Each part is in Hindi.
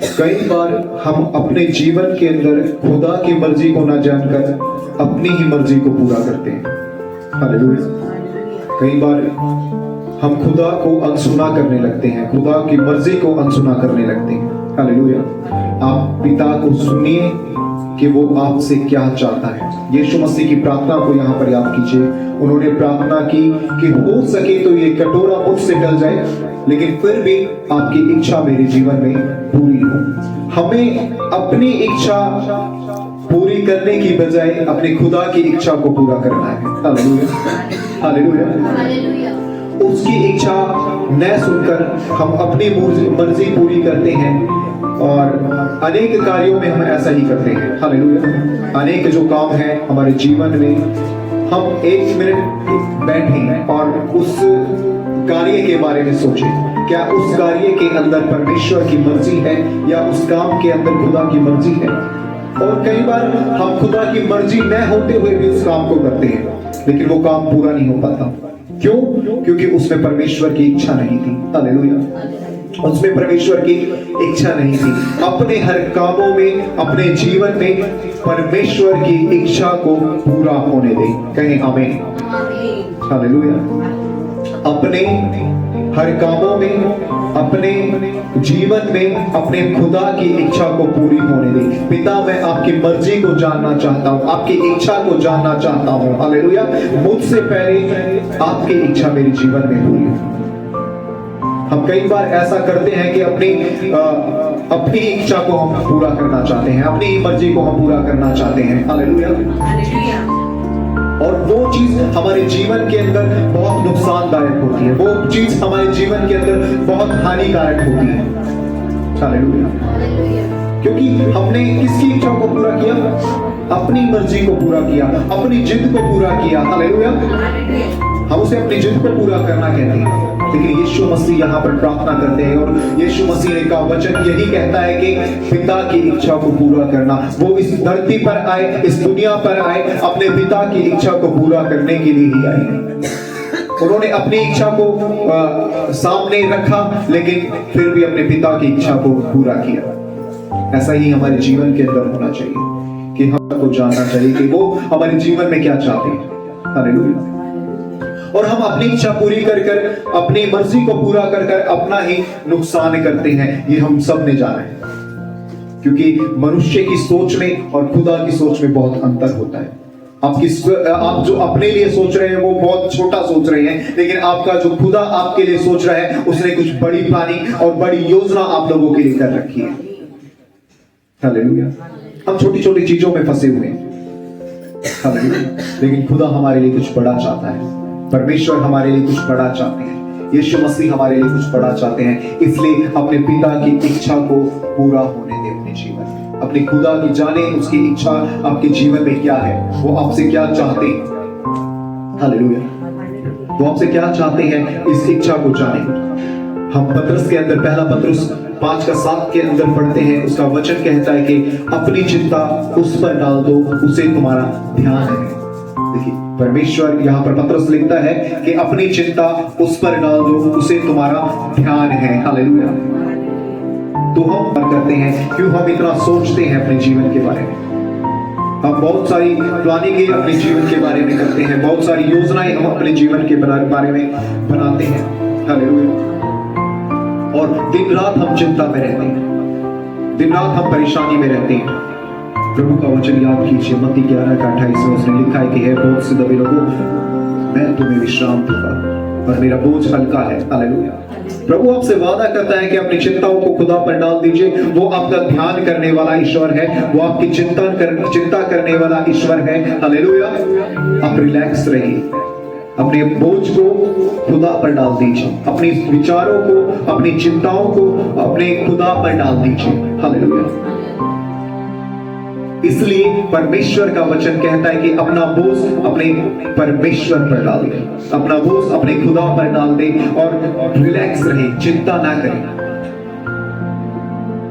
कई बार हम अपने जीवन के अंदर खुदा की मर्जी को ना जानकर अपनी ही मर्जी को पूरा करते हैं। हालेलुया। कई बार हम खुदा को अनसुना करने लगते हैं, खुदा की मर्जी को अनसुना करने लगते हैं। हालेलुया। आप पिता को सुनिए कि वो आपसे क्या चाहता है। यीशु मसीह की प्रार्थना को यहाँ पर याद कीजिए। उन्होंने प्रार्थना की कि हो सके तो ये कटोरा मुझसे टल जाए, लेकिन फिर भी आपकी इच्छा मेरे जीवन में पूरी हो। हमें अपनी इच्छा पूरी करने की बजाय अपने खुदा की इच्छा को पूरा करना है। Hallelujah, hallelujah. उसकी इच्छा न सुनकर हम अपनी मर्जी पूरी करते हैं, और अनेक कार्यों में हम ऐसा ही करते हैं। हालेलुया। अनेक जो काम है हमारे जीवन में, हम एक मिनट बैठें और उस कार्य के बारे में सोचें, क्या उस कार्य के अंदर परमेश्वर की मर्जी है या उस काम के अंदर खुदा की मर्जी है। और कई बार हम खुदा की मर्जी न होते हुए भी उस काम को करते हैं, लेकिन वो काम पूरा नहीं हो पाता। क्यों? क्योंकि उसमें परमेश्वर की इच्छा नहीं थी। हालेलुया। उसमें परमेश्वर की इच्छा नहीं थी। अपने हर कामों में, अपने जीवन में परमेश्वर की इच्छा को पूरा होने दें। कहें आमीन। हालेलुया। अपने हर कामों में, अपने जीवन में अपने खुदा की इच्छा को पूरी होने दें। पिता, मैं आपकी मर्जी को जानना चाहता हूँ, आपकी इच्छा को जानना चाहता हूँ। हालेलुया। मुझसे पहले आपकी इच्छा मेरे जीवन में पूरी हो। हम कई बार ऐसा करते हैं कि अपनी इच्छा को हम पूरा करना चाहते हैं, अपनी मर्जी को हम पूरा करना चाहते हैं। हालेलुया। और वो चीज हमारे जीवन के अंदर बहुत नुकसानदायक होती है, वो चीज हमारे जीवन के अंदर बहुत हानिकारक होती है। हालेलुया। क्योंकि हमने किसकी इच्छा को पूरा किया? अपनी मर्जी को पूरा किया, अपनी जिद को पूरा किया। हालेलुया। हम उसे अपनी जिद को पूरा करना कहते हैं, लेकिन यीशु मसीह यहाँ पर प्रार्थना करते हैं, और यीशु मसीह का वचन यही कहता है कि पिता की इच्छा को पूरा करना। वो इस धरती पर आए, इस दुनिया पर आए, अपने पिता की इच्छा को पूरा करने के लिए ही आए। उन्होंने अपनी इच्छा को सामने रखा, लेकिन फिर भी अपने पिता की इच्छा को पूरा किया। ऐसा ही हमारे जीवन के अंदर होना चाहिए कि हमको जानना चाहिए कि वो हमारे जीवन में क्या चाहते हैं। हालेलुया। और हम अपनी इच्छा पूरी कर कर, अपनी मर्जी को पूरा कर कर अपना ही नुकसान करते हैं। ये हम सब ने जाना है, क्योंकि मनुष्य की सोच में और खुदा की सोच में बहुत अंतर होता है। आप जो अपने लिए सोच रहे हैं वो बहुत छोटा सोच रहे हैं, लेकिन आपका जो खुदा आपके लिए सोच रहा है उसने कुछ बड़ी प्लानिंग और बड़ी योजना आप लोगों के लिए कर रखी है। हालेलुया। हम छोटी छोटी चीजों में फंसे हुए हैं। हालेलुया। लेकिन खुदा हमारे लिए कुछ बड़ा चाहता है, परमेश्वर हमारे लिए कुछ बड़ा चाहते हैं, यीशु मसीह हमारे लिए कुछ बड़ा चाहते हैं। इसलिए अपने पिता की इच्छा को पूरा होने दे अपने जीवन में। अपने खुदा की जाने उसकी इच्छा आपके जीवन में क्या है, वो आपसे क्या चाहते हैं। हालेलुया। वो आपसे क्या चाहते हैं, इस इच्छा को जाने। हम पतरस के अंदर, पहला पतरस 5:7 के अंदर पढ़ते हैं, उसका वचन कहता है कि अपनी चिंता उस पर डाल दो, उसे तुम्हारा ध्यान है। देखिए, परमेश्वर यहाँ पर पतरस लिखता है कि अपनी चिंता उस पर डाल दो, उसे तुम्हारा ध्यान है। हालेलुया। तो हम क्या करते हैं? क्यों हम इतना सोचते हैं अपने जीवन के बारे में? हम बहुत सारी प्लानिंग अपने जीवन के बारे में करते हैं, बहुत सारी योजनाएं हम अपने जीवन के बारे में बनाते हैं। हालेलुया। और दिन रात हम चिंता में रहते हैं, दिन रात हम परेशानी में रहते हैं। प्रभु का वचन याद कीजिए, मत्ती 11:28 में उसने लिखा है कि हे बोझ से दबे लोगों, मैं तुम्हें विश्राम दूंगा और मेरा बोझ हल्का है। हालेलुया। प्रभु आपसे वादा करता है कि अपनी चिंताओं को खुदा पर डाल दीजिए। वो आपका ध्यान करने वाला ईश्वर है, वो आपकी चिंता करने वाला ईश्वर है। हालेलुया। आप रिलैक्स रहिए, अपने बोझ को खुदा पर डाल दीजिए, अपने विचारों को, अपनी चिंताओं को अपने खुदा पर डाल दीजिए। हालेलुया। इसलिए परमेश्वर का वचन कहता है कि अपना बोझ अपने परमेश्वर पर डाल दे, अपना बोझ अपने खुदा पर डाल दे और रिलैक्स रहे, चिंता ना करें।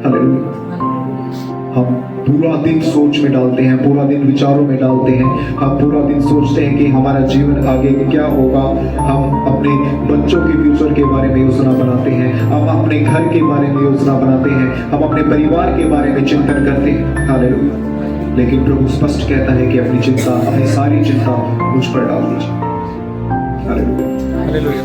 हालेलुया। हम पूरा दिन सोच में डालते हैं, पूरा दिन विचारों में डालते हैं। हम पूरा दिन सोचते हैं कि हमारा जीवन आगे क्या होगा। हम अपने बच्चों के फ्यूचर के बारे में योजना बनाते हैं, हम अपने घर के बारे में योजना बनाते हैं, हम अपने परिवार के बारे में चिंतन करते हैं। हालेलुया। लेकिन प्रभु स्पष्ट कहता है कि अपनी चिंता, अपनी सारी चिंता मुझ पर डाल दीजिए। हालेलुया।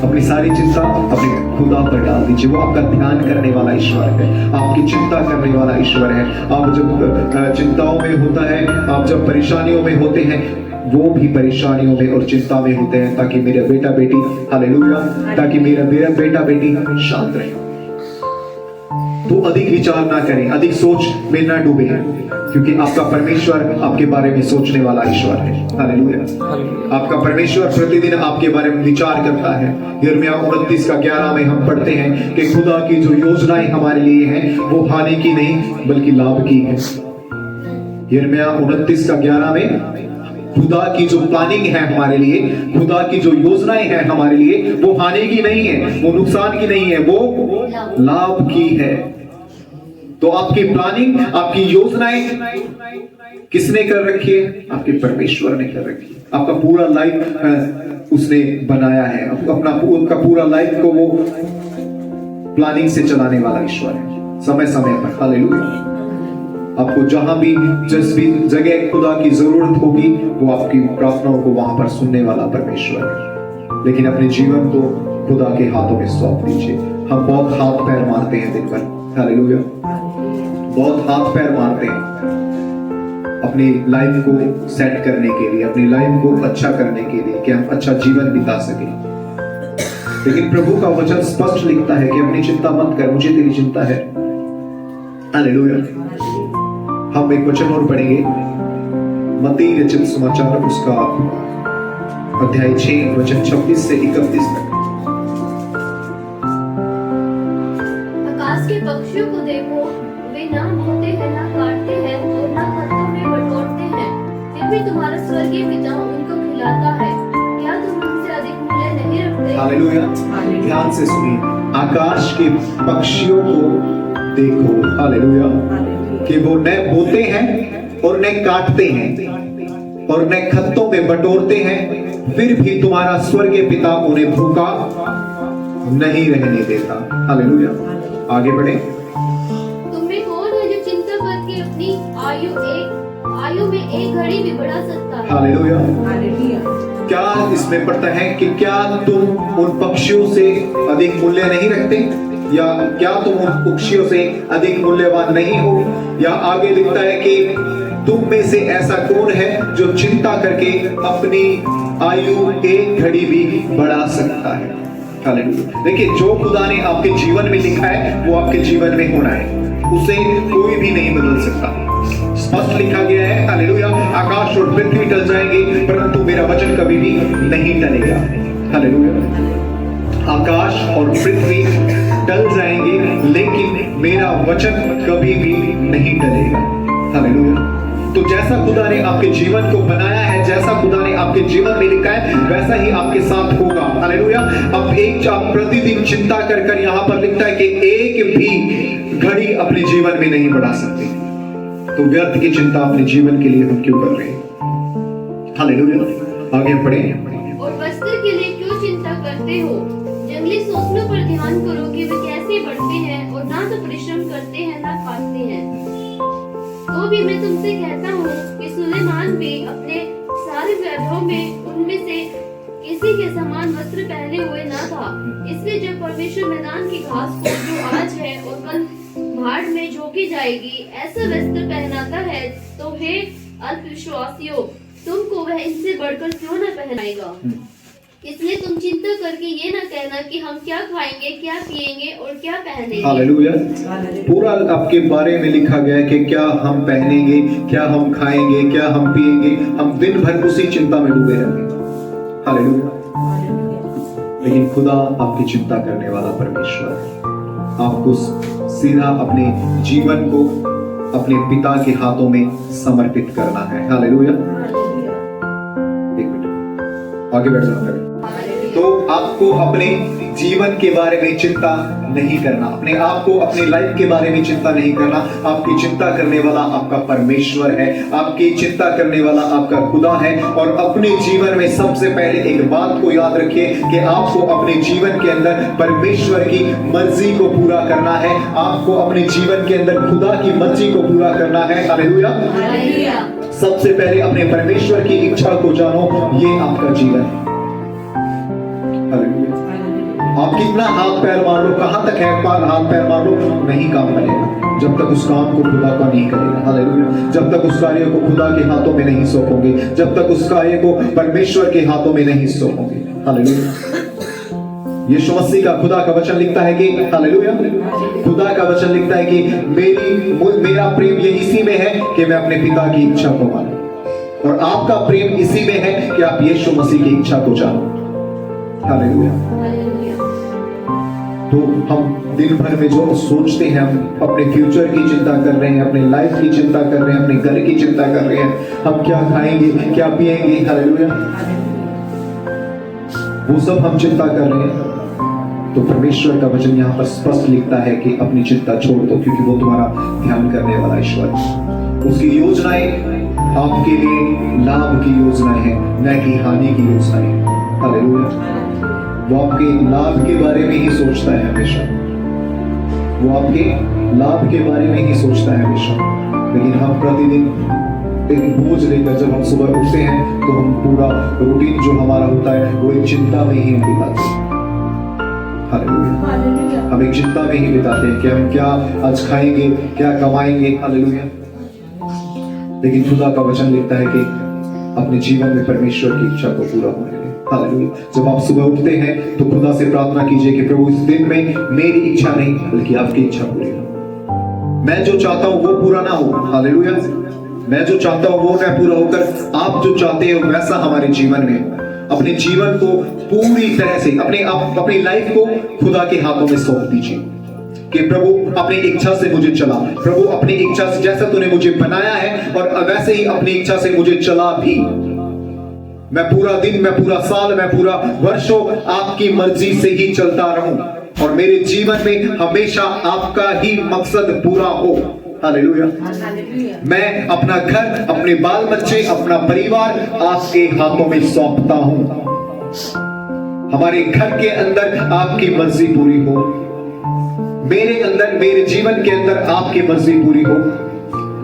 अपनी सारी चिंता अपने खुदा पर डाल दीजिए। वो आपका ध्यान करने वाला ईश्वर है, आपकी चिंता करने वाला ईश्वर है। आप जब चिंताओं में होता है, आप जब परेशानियों में होते हैं, वो भी परेशानियों में और चिंता में होते हैं ताकि मेरा बेटा बेटी, हालेलुया, ताकि मेरा बेटा बेटी शांत रहे। तो अधिक विचार ना करें, अधिक सोच में ना डूबे, क्योंकि आपका परमेश्वर आपके बारे में सोचने वाला ईश्वर है। हालेलुया। आपका परमेश्वर प्रतिदिन आपके बारे में विचार करता है। यिर्मयाह 29:11 में हम पढ़ते हैं कि खुदा की जो योजनाएं हमारे लिए हैं वो हानि की नहीं बल्कि लाभ की है। यिर्मयाह 29:11 में खुदा की जो प्लानिंग है हमारे लिए, खुदा की जो योजनाएं हैं हमारे लिए, वो हानि की नहीं है, वो नुकसान की नहीं है, वो लाभ की है। तो आपकी प्लानिंग, आपकी योजनाएं किसने कर रखी है? आपके परमेश्वर ने कर रखी है। आपका पूरा लाइफ उसने बनाया है, अपना पूरा लाइफ को वो प्लानिंग से चलाने वाला ईश्वर है, समय समय पर। हालेलुया। आपको जहां भी, जिस भी जगह खुदा की जरूरत होगी, वो आपकी प्रार्थनाओं को वहां पर सुनने वाला परमेश्वर है। लेकिन अपने जीवन को खुदा के हाथों में सौंप दीजिए। हम बहुत हाथ पैर मारते हैं दिन भर, हालेलुया, बहुत हाथ पैर मारते हैं अपनी लाइफ को सेट करने के लिए, अपनी लाइफ को अच्छा करने के लिए, कि हम अच्छा जीवन बिता सके। लेकिन प्रभु का वचन स्पष्ट लिखता है कि अपनी चिंता मत कर, मुझे तेरी चिंता है। हालेलुया। हम एक वचन और पढ़ेंगे, मत्ती रचित समाचार उसका अध्याय 6 वचन 26 से 31 तक। आकाश के पक्षियों को देखो, वे ना बोते हैं, ना काटते हैं और ना खत्तों में बटोरते हैं, फिर भी तुम्हारा स्वर्गीय पिता उनको खिलाता है। क्या तुम उनसे अधिक मूल्य नहीं रखते? हालेलुया। ध्यान से सुनिए, आकाश के पक्षियों को देखो, हालेलुया, कि वो न बोते हैं और न काटते हैं और न खत्तों में बटोरते हैं, फिर भी तुम्हारा स्वर्गीय पिता उन्हें भूखा नहीं रहने देता। हालेलुया। आगे बढ़े। तुम में कौन है जो चिंता करके अपनी आयु में एक घड़ी भी बढ़ा सकता है? हालेलुया। क्या इसमें पढ़ता है कि क्या तुम उन पक्षियों से अधिक मूल्य नहीं रखते, या क्या तुम उन पक्षियों से अधिक मूल्यवान नहीं हो? या आगे लिखता है कि तुम में से ऐसा कौन है जो चिंता करके अपनी आयु एक घड़ी भी बढ़ा सकता है। हालेलुया। देखिए, जो खुदा ने आपके जीवन में लिखा है वो आपके जीवन में होना है, उसे कोई भी नहीं बदल सकता। स्पष्ट लिखा गया है, हालेलुया, आकाश और पृथ्वी टल जाएंगे परंतु मेरा वचन कभी भी नहीं टलेगा। हालेलुया। आकाश और पृथ्वी टल जाएंगे लेकिन मेरा वचन कभी भी नहीं टलेगा। हालेलुया। तो जैसा खुदा ने आपके जीवन को बनाया है, जैसा खुदा ने आपके जीवन में लिखा है, वैसा ही आपके साथ होगा। हालेलुया। अब एक आप प्रतिदिन चिंता कर यहाँ पर लिखता है कि एक भी घड़ी अपने जीवन में नहीं बढ़ा सकते। तो व्यर्थ की चिंता अपने जीवन के लिए हम क्यों कर रहे हैं? हालेलुया। आगे पढ़ें। और वस्त्र के लिए क्यों चिंता करते हो? जंगली सौंपलों पर ध्यान करो कि वे कैसे बढ़ते हैं और ना तो परिश्रम करते हैं ना खाते हैं। तो भी मैं तुमसे कहता हूँ कि सुलेमान भी अपने सारे वैभव में उनमें से किसी के समान वस्त्र पहने हुए ना था। इसलिए जब परमेश्वर मैदान की घास को, जो आज है और कल भाड़ में झोंकी जाएगी, ऐसा वस्त्र पहनाता है, तो हे अल्पविश्वासियों, तुमको वह इनसे बढ़कर क्यों न पहनाएगा? इसलिए तुम चिंता करके ये ना कहना कि हम क्या खाएंगे, क्या पिएंगे और क्या पहनेंगे। हालेलुया। पूरा आपके बारे में लिखा गया है कि क्या हम पहनेंगे, क्या हम खाएंगे, क्या हम पिएंगे। हम दिन भर उसी चिंता में डूबे रहेंगे। हालेलुया। लेकिन खुदा आपकी चिंता करने वाला परमेश्वर है। आपको सीधा अपने जीवन को अपने पिता के हाथों में समर्पित करना है। हालेलुया। एक मिनट आगे बैठ जाओ। तो आपको अपने जीवन के बारे में चिंता नहीं करना, अपने आप को, अपनी लाइफ के बारे में चिंता नहीं करना। आपकी चिंता करने वाला आपका परमेश्वर है, आपकी चिंता करने वाला आपका खुदा है। और अपने जीवन में सबसे पहले एक बात को याद रखिए कि आपको अपने जीवन के अंदर परमेश्वर की मर्जी को पूरा करना है। आपको अपने जीवन के अंदर खुदा की मर्जी को पूरा करना है। हालेलुया। सबसे पहले अपने परमेश्वर की इच्छा को जानो, ये आपका जीवन है। हालेलुया। आप कितना हाथ पैर मार लो, कहां तक है हाथ पैर मार लो, नहीं काम करेगा जब तक उस काम को खुदा का नहीं करेगा। हालेलुया। जब तक उस कार्य को खुदा के हाथों में नहीं सौंपोगे, जब तक उस कार्य को परमेश्वर के हाथों में नहीं सौंपोगे। हालेलुया। यीशु मसीह का खुदा का वचन लिखता है कि हालेलुया, खुदा का वचन लिखता है कि मेरा प्रेम ये इसी में है कि मैं अपने पिता की इच्छा को मानूं, और आपका प्रेम इसी में है कि आप यीशु मसीह की इच्छा को जानो। हालेलुया। तो हम दिन भर में जो सोचते हैं, हम अपने फ्यूचर की चिंता कर रहे हैं, अपने लाइफ की चिंता कर रहे हैं, अपने घर की चिंता कर रहे हैं, हम क्या खाएंगे, क्या पिएंगे। हालेलुया। वो सब हम चिंता कर रहे हैं, तो परमेश्वर का वचन यहाँ पर स्पष्ट लिखता है कि अपनी चिंता छोड़ दो, क्योंकि वो तुम्हारा ध्यान करने वाला ईश्वर है। उसकी योजनाएं आपके लिए लाभ की योजनाएं हैं, न कि हानि की योजनाएं। हालेलुया। वो आपके लाभ के बारे में ही सोचता है हमेशा, वो आपके लाभ के बारे में ही सोचता है हमेशा। लेकिन हम प्रतिदिन एक बोझ लेकर जब हम सुबह उठते हैं, तो हम पूरा रूटीन जो हमारा होता है वो एक चिंता में ही बिताते हैं। हालेलुया। हम एक चिंता में ही बिताते हैं कि हम क्या आज खाएंगे, क्या कमाएंगे। हालेलुया। लेकिन खुदा का वचन लिखता है कि अपने जीवन में परमेश्वर की इच्छा को पूरा होने दें। हालेलुया। जब आप सुबह उठते हैं तो खुदा से प्रार्थना कीजिए कि प्रभु, इस दिन में मेरी इच्छा नहीं बल्कि आपकी इच्छा पूरी हो। मैं जो चाहता हूं वो पूरा ना हो। हालेलुया। मैं जो चाहता हूं वो ना पूरा होकर आप जो चाहते हो वैसा हमारे जीवन में। अपने जीवन को पूरी तरह से अपनी लाइफ को खुदा के हाथों में सौंप दीजिए कि प्रभु अपनी इच्छा से मुझे चला, प्रभु अपनी इच्छा से, जैसा तूने मुझे बनाया है और वैसे ही अपनी इच्छा से मुझे चला भी। मैं पूरा दिन, मैं पूरा साल, मैं पूरा वर्षों आपकी मर्जी से ही चलता रहूं, और मेरे जीवन में हमेशा आपका ही मकसद पूरा हो। हालेलुया। मैं अपना घर, अपने बाल बच्चे, अपना परिवार आपके हाथों में सौंपता हूं। हमारे घर के अंदर आपकी मर्जी पूरी हो, मेरे अंदर, मेरे जीवन के अंदर आपकी मर्जी पूरी हो।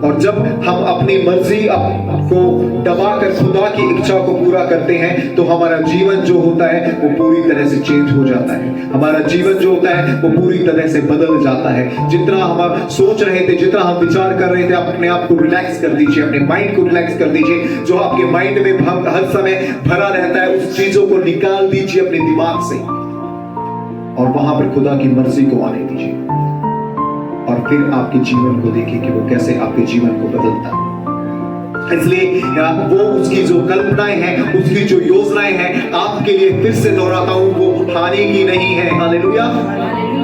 और जब हम अपनी मर्जी को दबाकर खुदा की इच्छा को पूरा करते हैं, तो हमारा जीवन जो होता है वो पूरी तरह से चेंज हो जाता है। हमारा जीवन जो होता है वो पूरी तरह से बदल जाता है। जितना हम सोच रहे थे, जितना हम विचार कर रहे थे, अपने आप को रिलैक्स कर दीजिए, अपने माइंड को रिलैक्स कर दीजिए। जो आपके माइंड में हर समय भरा रहता है, उस चीजों को निकाल दीजिए अपने दिमाग से, और वहां पर खुदा की मर्जी को आने दीजिए। और फिर आपके जीवन को देखिए कि वो कैसे आपके जीवन को बदलता है। इसलिए वो उसकी जो कल्पनाएं हैं, उसकी जो योजनाएं हैं, आपके लिए फिर से दोहराता हूं, वो हानि की नहीं है। हालेलुया।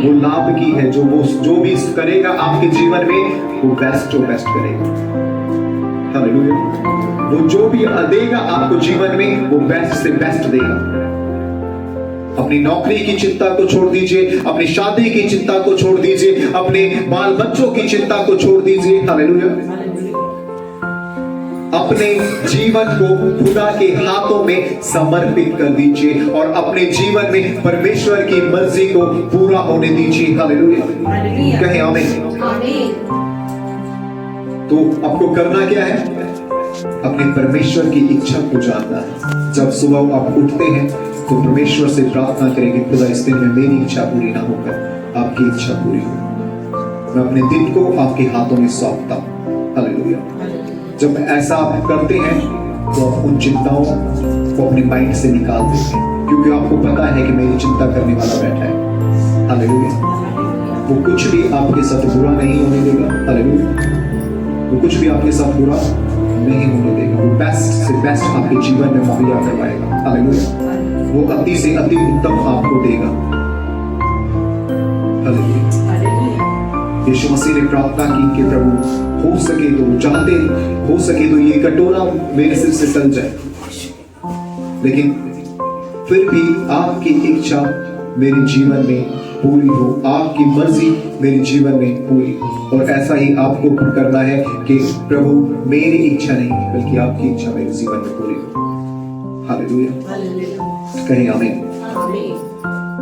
वो लाभ की है। जो भी करेगा आपके जीवन में, वो बेस्ट करेगा। हालेलुया। वो जो भी देगा आपको जीवन में, वो बेस्ट से बेस्ट देगा। अपनी नौकरी की चिंता को छोड़ दीजिए, अपनी शादी की चिंता को छोड़ दीजिए, अपने बाल बच्चों की चिंता को छोड़ दीजिए। हालेलुया। अपने जीवन को खुदा के हाथों में समर्पित कर दीजिए और अपने जीवन में परमेश्वर की मर्जी को पूरा होने दीजिए। हालेलुया। कहें आमीन। तो आपको करना क्या है? अपने परमेश्वर की इच्छा को जानना है। जब सुबह आप उठते हैं तो परमेश्वर से प्रार्थना करें कि खुदा, इस दिन में मेरी इच्छा पूरी ना होकर आपकी इच्छा पूरी हो। मैं अपने दिन को आपके हाथों में सौंपता हूं। हालेलुया। जब ऐसा आप करते हैं तो आप उन चिंताओं को अपने माइंड से निकाल देते हैं, क्योंकि आपको पता है कि मेरी चिंता करने वाला बैठा है। हालेलुया। वो कुछ भी आपके साथ बुरा नहीं होने देगा। हालेलुया। वो कुछ भी आपके साथ बुरा नहीं होने देगा। वो बेस्ट से बेस्ट आपके जीवन में मुहैया करवाएगा। हालेलुया। वो अति से अति उत्तम आपको देगा। हालेलुया। यीशु मसीह ने प्रार्थना की कि प्रभु, हो सके तो, चाहते हो सके तो ये कटोरा मेरे सिर से टल जाए, लेकिन फिर भी आपकी इच्छा मेरे जीवन में पूरी हो, आपकी मर्जी मेरे जीवन में पूरी हो। और ऐसा ही आपको करना है कि प्रभु मेरी इच्छा नहीं बल्कि आपकी इच्छा मेरे जीवन में पूरी हो। हालेलुया, कहें आमीन।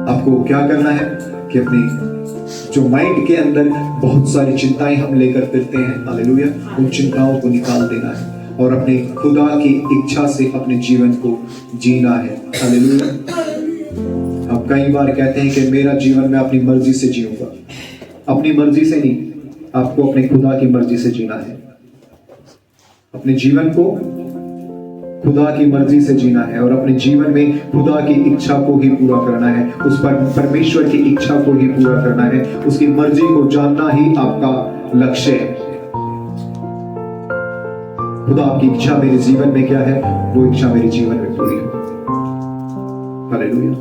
आपको क्या करना है कि अपनी जो माइंड के अंदर बहुत सारी चिंताएं हम लेकर फिरते हैं, हालेलुया, उन चिंताओं को निकाल देना है और अपने खुदा की इच्छा से अपने जीवन को जीना है। हालेलुया। आप कई बार कहते हैं कि मेरा जीवन मैं अपनी मर्जी से जीऊंगा। अपनी मर्जी से नहीं, आपको अपने खुदा की मर्जी से जीना है। अपने जीवन को खुदा की मर्जी से जीना है और अपने जीवन में खुदा की इच्छा को ही पूरा करना है। उस पर परमेश्वर की इच्छा को ही पूरा करना है। उसकी मर्जी को जानना ही आपका लक्ष्य है। खुदा की इच्छा मेरे जीवन में क्या है, वो इच्छा मेरे जीवन में पूरी हो। हालेलुया।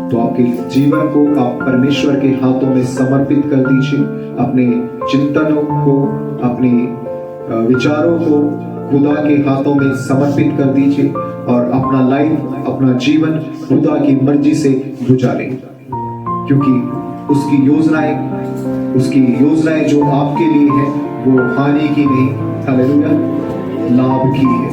तो आपके जीवन को आप परमेश्वर के हाथों में समर्पित कर दीजिए। अपने चिंतनों को, अपने विचारों को खुदा के हाथों में समर्पित कर दीजिए और अपना लाइफ, अपना जीवन खुदा की मर्जी से गुजारें, क्योंकि उसकी योजनाएं जो आपके लिए है वो हानि की नहीं, हालेलुया, लाभ की है।